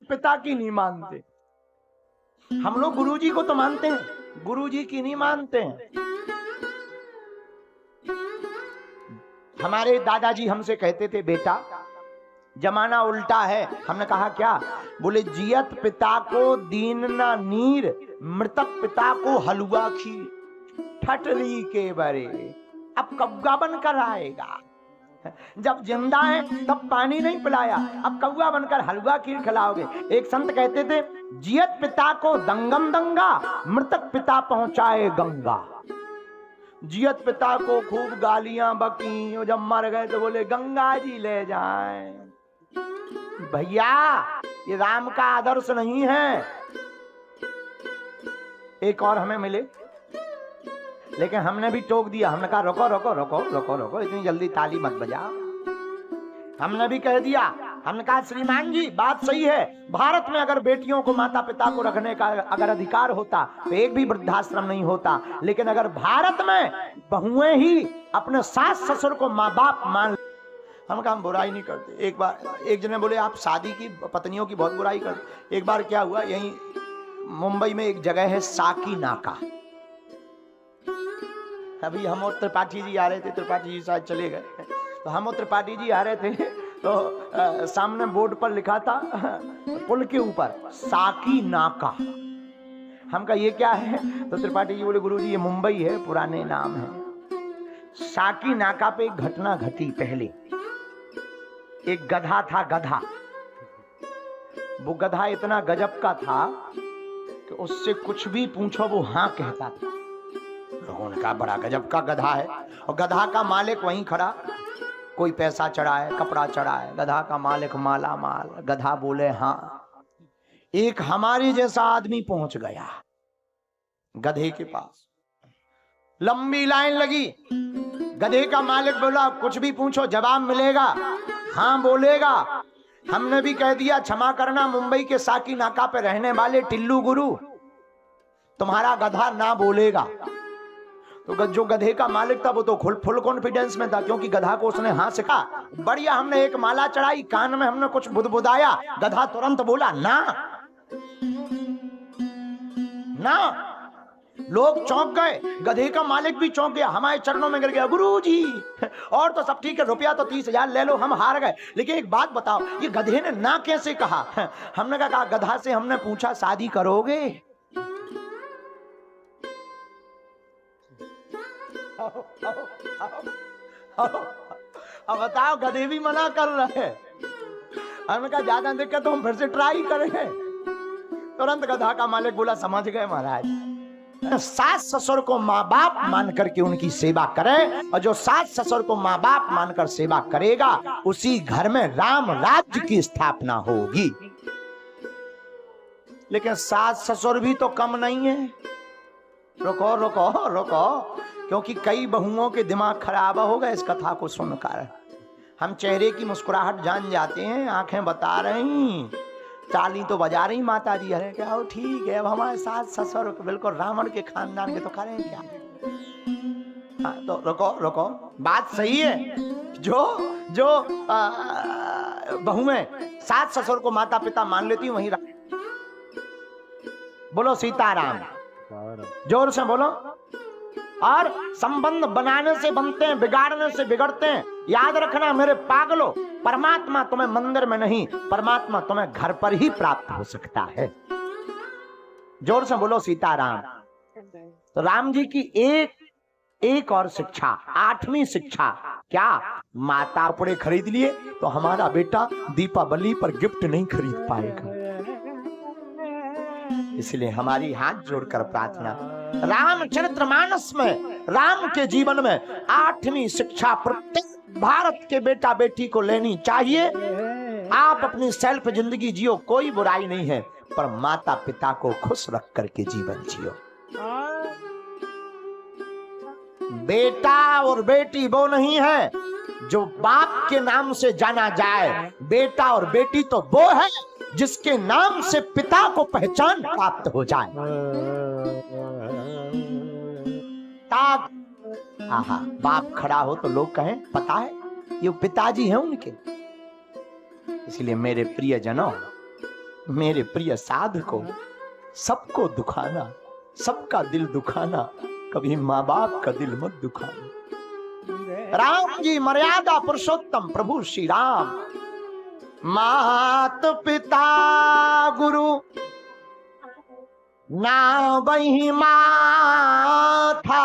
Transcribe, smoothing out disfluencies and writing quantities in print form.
पिता की नहीं मानते। हम लोग गुरुजी को तो मानते हैं, गुरुजी की नहीं मानते हैं। हमारे दादाजी हमसे कहते थे, बेटा जमाना उल्टा है। हमने कहा क्या? बोले जियत पिता को दीन ना नीर, मृतक पिता को हलवा खीर। ठटरी के बरे अब कौवा बनकर आएगा। जब जिंदा है तब पानी नहीं पिलाया, अब कौवा बनकर हलवा खीर खिलाओगे। एक संत कहते थे, जियत पिता को दंगम दंगा, मृतक पिता पहुंचाए गंगा। जियत पिता को खूब गालियां बकी, और जब मर गए तो बोले गंगा जी ले जाएं। भैया ये राम का आदर्श नहीं है। एक और हमें मिले, लेकिन हमने भी टोक दिया। हमने कहा रोको रोको रोको रोको रोको, इतनी जल्दी ताली मत बजाओ। हमने भी कह दिया, हमने कहा श्रीमान जी बात सही है, भारत में अगर बेटियों को माता पिता को रखने का अगर अधिकार होता तो एक भी वृद्धाश्रम नहीं होता। लेकिन अगर भारत में बहुएं ही अपने सास ससुर को माँ बाप मान, हम कहा हम बुराई नहीं करते। एक बार एक जने बोले आप शादी की पत्नियों की बहुत बुराई करते। एक बार क्या हुआ, यहीं मुंबई में एक जगह है साकी नाका। अभी हम और त्रिपाठी जी आ रहे थे, त्रिपाठी जी शायद चले गए, तो हम और त्रिपाठी जी आ रहे थे, तो सामने बोर्ड पर लिखा था पुल के ऊपर साकी नाका। हम कहा ये क्या है? तो त्रिपाठी जी बोले गुरुजी ये मुंबई है, पुराने नाम है। साकी नाका पे एक घटना घटी। पहले एक गधा था, गधा। वो गधा इतना गजब का था कि उससे कुछ भी पूछो वो हाँ कहता था। लोगों ने कहा बड़ा गजब का गधा है। और गधा का मालिक वहीं खड़ा, कोई पैसा चढ़ाए, कपड़ा चढ़ाए, गधा का मालिक माला माल। गधा बोले हाँ। एक हमारे जैसा आदमी पहुंच गया गधे के पास, लंबी लाइन लगी। गधे का मालिक बोला कुछ भी पूछो जवाब मिलेगा, हाँ बोलेगा। हमने भी कह दिया क्षमा करना मुंबई के साकी नाका पे रहने वाले टिल्लू गुरु, तुम्हारा गधा ना बोलेगा। तो जो गधे का मालिक था वो तो फुल कॉन्फिडेंस में था, क्योंकि गधा को उसने हाँ सिखा। बढ़िया, हमने एक माला चढ़ाई, कान में हमने कुछ बुदबुदाया, गधा तुरंत बोला ना ना। लोग चौंक गए, गधे का मालिक भी चौंक गया, हमारे चरणों में गिर गया, गुरुजी और तो सब ठीक है, रुपया तो 30,000 ले लो, हम हार गए। लेकिन एक बात बताओ, ये गधे ने ना कैसे कहा? हमने कहा गधा से हमने पूछा शादी करोगे? अब बताओ, गधे भी मना कर रहे हैं। हमने कहा ज्यादा दिक्कत तो हम फिर से ट्राई करेंगे। तुरंत गधा का मालिक बोला समझ गए महाराज, सास ससुर को माँ बाप मान करके उनकी सेवा करें, और जो सास ससुर को माँ बाप मानकर सेवा करेगा उसी घर में राम राज्य की स्थापना होगी। लेकिन सास ससुर भी तो कम नहीं है। रुको रुको रुको, क्योंकि कई बहुओं के दिमाग खराब हो गए इस कथा को सुनकर। हम चेहरे की मुस्कुराहट जान जाते हैं, आंखें बता रही, ताली तो बजा रही माता जी, अरे क्या हो ठीक है, अब हमारे सास ससुर बिल्कुल रावण के खानदान के, तो करें क्या? हाँ, तो रुको रुको, बात सही है। जो बहुएं सास ससुर को माता पिता मान लेती वहीं बोलो सीताराम, जोर से बोलो। और संबंध बनाने से बनते हैं, बिगाड़ने से बिगड़ते हैं। याद रखना मेरे पागलों, परमात्मा तुम्हें मंदिर में नहीं, परमात्मा तुम्हें घर पर ही प्राप्त हो सकता है। जोर से बोलो सीताराम। तो राम जी की एक और शिक्षा, 8वीं शिक्षा क्या? माता कपड़े खरीद लिए तो हमारा बेटा दीपावली पर गिफ्ट नहीं खरीद पाएगा। इसलिए हमारी हाथ जोड़कर प्रार्थना, रामचरितमानस में, राम के जीवन में 8वीं शिक्षा प्रत्येक भारत के बेटा बेटी को लेनी चाहिए। आप अपनी सेल्फ जिंदगी जियो, कोई बुराई नहीं है, पर माता पिता को खुश रख करके जीवन जियो। बेटा और बेटी वो नहीं है जो बाप के नाम से जाना जाए, बेटा और बेटी तो वो है जिसके नाम से पिता को पहचान प्राप्त हो जाए। आहा, बाप खड़ा हो तो लोग कहें पता है ये पिताजी हैं उनके। इसलिए मेरे प्रिय जनों, मेरे प्रिय साधको, सबको दुखाना, सबका दिल दुखाना, कभी माँ बाप का दिल मत दुखाना। राम जी मर्यादा पुरुषोत्तम प्रभु श्री राम, मात पिता गुरु ना वही माथा,